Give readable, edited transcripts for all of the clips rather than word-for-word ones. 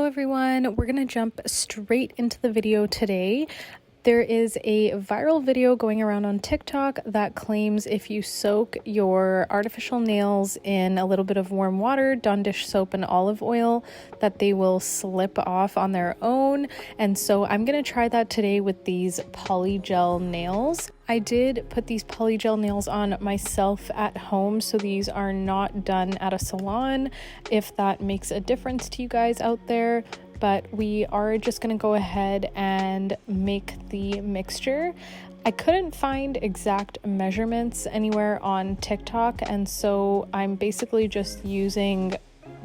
everyone, we're gonna jump straight into the video today. There is a viral video going around on TikTok that claims if you soak your artificial nails in a little bit of warm water, Dawn dish soap, and olive oil, that they will slip off on their own. And so I'm gonna try that today with these polygel nails. I did put these polygel nails on myself at home, so these are not done at a salon, if that makes a difference to you guys out there. But we are just gonna go ahead and make the mixture. I couldn't find exact measurements anywhere on TikTok, and so I'm basically just using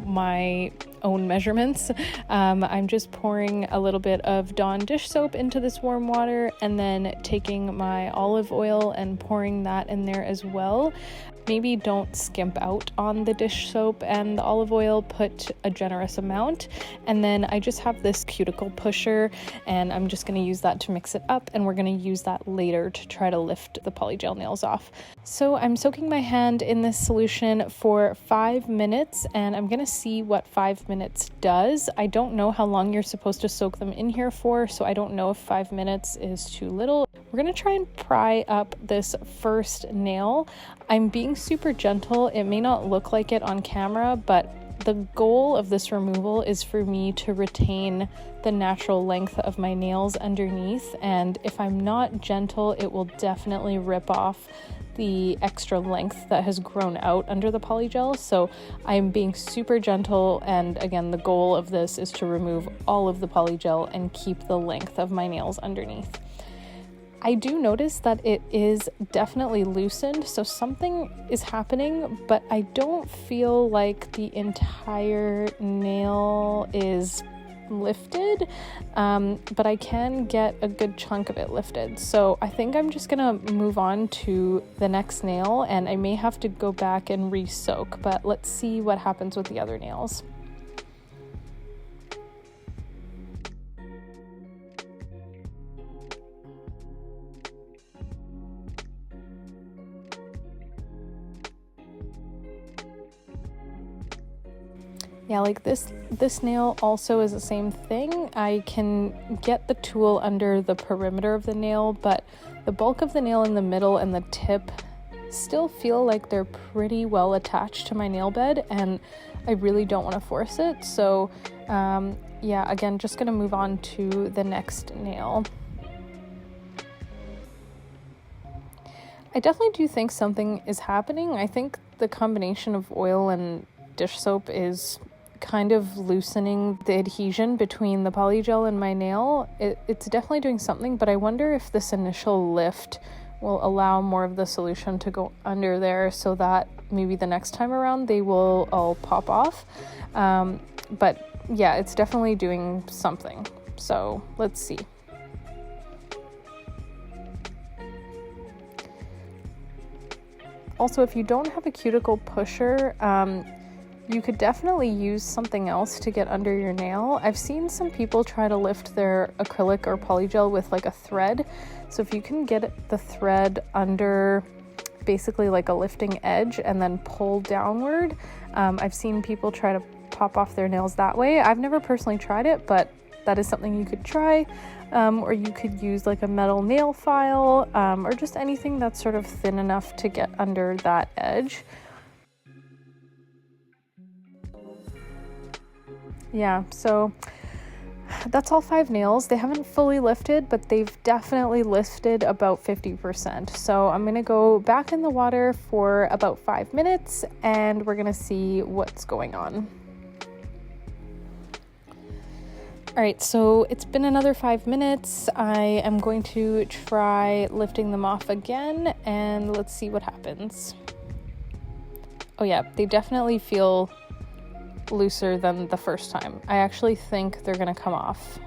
my own measurements. I'm just pouring a little bit of Dawn dish soap into this warm water and then taking my olive oil and pouring that in there as well. Maybe don't skimp out on the dish soap and the olive oil, put a generous amount. And then I just have this cuticle pusher and I'm just gonna use that to mix it up, and we're gonna use that later to try to lift the polygel nails off. So I'm soaking my hand in this solution for 5 minutes and I'm gonna see what 5 minutes does. I don't know how long you're supposed to soak them in here for, so I don't know if 5 minutes is too little. We're gonna try and pry up this first nail. I'm being super gentle. It may not look like it on camera, but the goal of this removal is for me to retain the natural length of my nails underneath, and if I'm not gentle, it will definitely rip off the extra length that has grown out under the polygel. So I'm being super gentle, and again, the goal of this is to remove all of the polygel and keep the length of my nails underneath. I do notice that it is definitely loosened, so something is happening, but I don't feel like the entire nail is lifted, but I can get a good chunk of it lifted. So I think I'm just gonna move on to the next nail, and I may have to go back and re-soak, but let's see what happens with the other nails. Yeah, like this nail also is the same thing. I can get the tool under the perimeter of the nail, but the bulk of the nail in the middle and the tip still feel like they're pretty well attached to my nail bed, and I really don't want to force it. So yeah, again, just gonna move on to the next nail. I definitely do think something is happening. I think the combination of oil and dish soap is kind of loosening the adhesion between the polygel and my nail. It's definitely doing something, but I wonder if this initial lift will allow more of the solution to go under there so that maybe the next time around they will all pop off. But yeah, it's definitely doing something. So let's see. Also, if you don't have a cuticle pusher, you could definitely use something else to get under your nail. I've seen some people try to lift their acrylic or polygel with like a thread. So if you can get the thread under basically like a lifting edge and then pull downward, I've seen people try to pop off their nails that way. I've never personally tried it, but that is something you could try. Or you could use like a metal nail file, or just anything that's sort of thin enough to get under that edge. Yeah, so that's all 5 nails. They haven't fully lifted, but they've definitely lifted about 50%. So I'm gonna go back in the water for about 5 minutes and we're gonna see what's going on. All right, so it's been another 5 minutes. I am going to try lifting them off again and let's see what happens. Oh yeah, they definitely feel looser than the first time. I actually think they're gonna come off.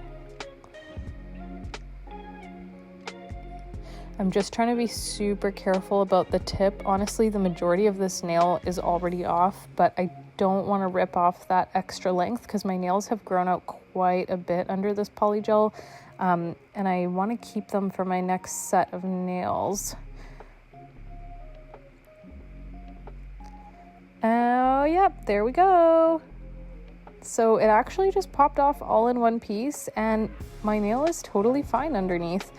I'm just trying to be super careful about the tip. Honestly, the majority of this nail is already off, but I don't want to rip off that extra length because my nails have grown out quite a bit under this polygel, and I want to keep them for my next set of nails. Oh, yep, there we go. So it actually just popped off all in one piece, and my nail is totally fine underneath.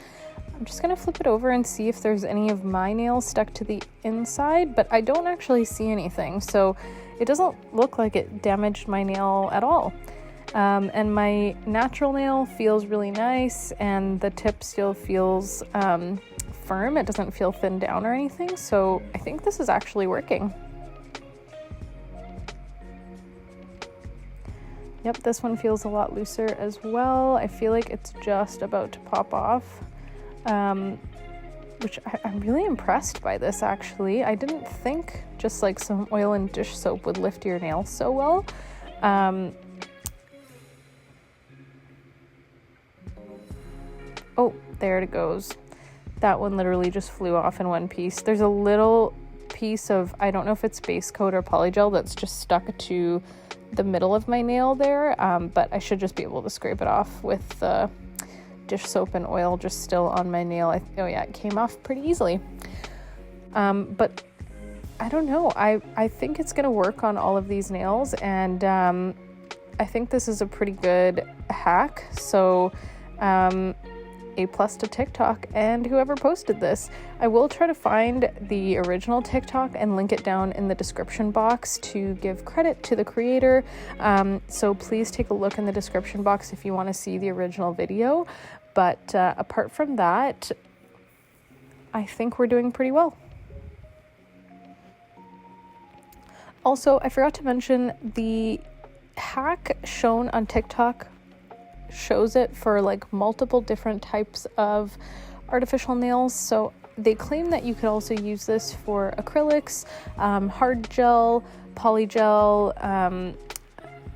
I'm just gonna flip it over and see if there's any of my nails stuck to the inside, but I don't actually see anything, so it doesn't look like it damaged my nail at all. And my natural nail feels really nice, and the tip still feels firm. It doesn't feel thinned down or anything, so I think this is actually working. Yep, this one feels a lot looser as well. I feel like it's just about to pop off, which I'm really impressed by this, actually. I didn't think just like some oil and dish soap would lift your nails so well. Oh, there it goes. That one literally just flew off in one piece. There's a little piece of, I don't know if it's base coat or polygel, that's just stuck to the middle of my nail there, but I should just be able to scrape it off with the dish soap and oil just still on my nail. Oh yeah, it came off pretty easily. But I don't know. I think it's gonna work on all of these nails, and I think this is a pretty good hack. So A+ to TikTok and whoever posted this. I will try to find the original TikTok and link it down in the description box to give credit to the creator. So please take a look in the description box if you want to see the original video. But apart from that, I think we're doing pretty well. Also, I forgot to mention the hack shown on TikTok shows it for like multiple different types of artificial nails. So they claim that you could also use this for acrylics, hard gel, polygel.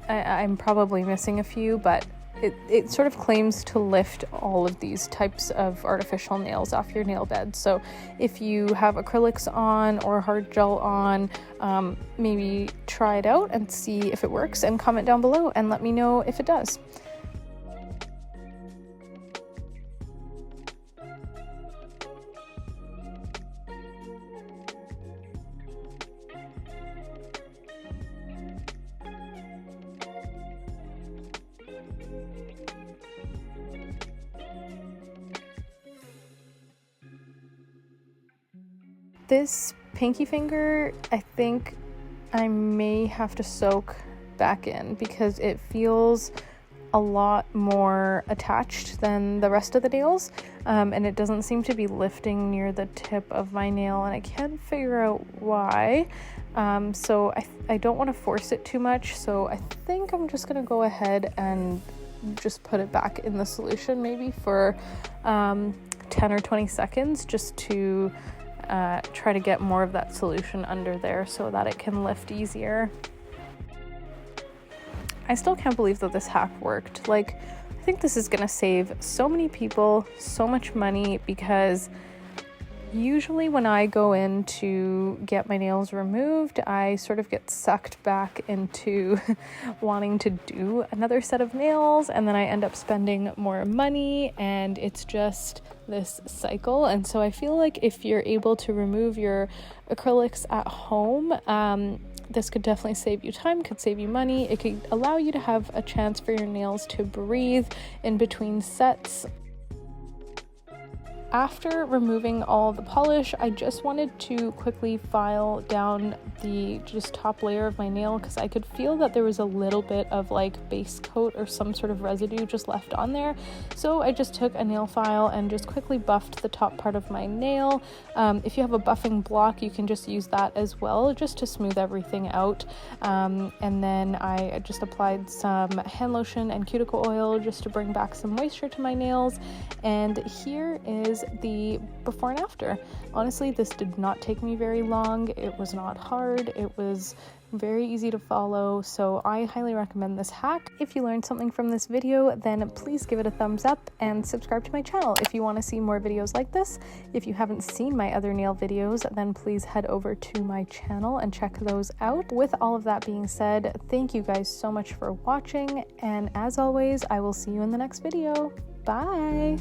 I'm probably missing a few, but it sort of claims to lift all of these types of artificial nails off your nail bed. So if you have acrylics on or hard gel on, maybe try it out and see if it works, and comment down below and let me know if it does. This pinky finger, I think I may have to soak back in because it feels a lot more attached than the rest of the nails, and it doesn't seem to be lifting near the tip of my nail, and I can't figure out why. So I don't want to force it too much, so I think I'm just gonna go ahead and just put it back in the solution maybe for 10 or 20 seconds just to try to get more of that solution under there so that it can lift easier. I still can't believe that this hack worked. Like, I think this is gonna save so many people so much money, because usually when I go in to get my nails removed, I sort of get sucked back into wanting to do another set of nails, and then I end up spending more money, and it's just this cycle. And so I feel like if you're able to remove your acrylics at home, this could definitely save you time, could save you money. It could allow you to have a chance for your nails to breathe in between sets. After removing all the polish, I just wanted to quickly file down the just top layer of my nail, because I could feel that there was a little bit of like base coat or some sort of residue just left on there. So I just took a nail file and just quickly buffed the top part of my nail. If you have a buffing block, you can just use that as well, just to smooth everything out. And then I just applied some hand lotion and cuticle oil just to bring back some moisture to my nails. And here is the before and after. Honestly, this did not take me very long. It was not hard. It was very easy to follow, so I highly recommend this hack. If you learned something from this video, then please give it a thumbs up and subscribe to my channel if you want to see more videos like this. If you haven't seen my other nail videos, then please head over to my channel and check those out. With all of that being said, thank you guys so much for watching, and as always, I will see you in the next video. Bye!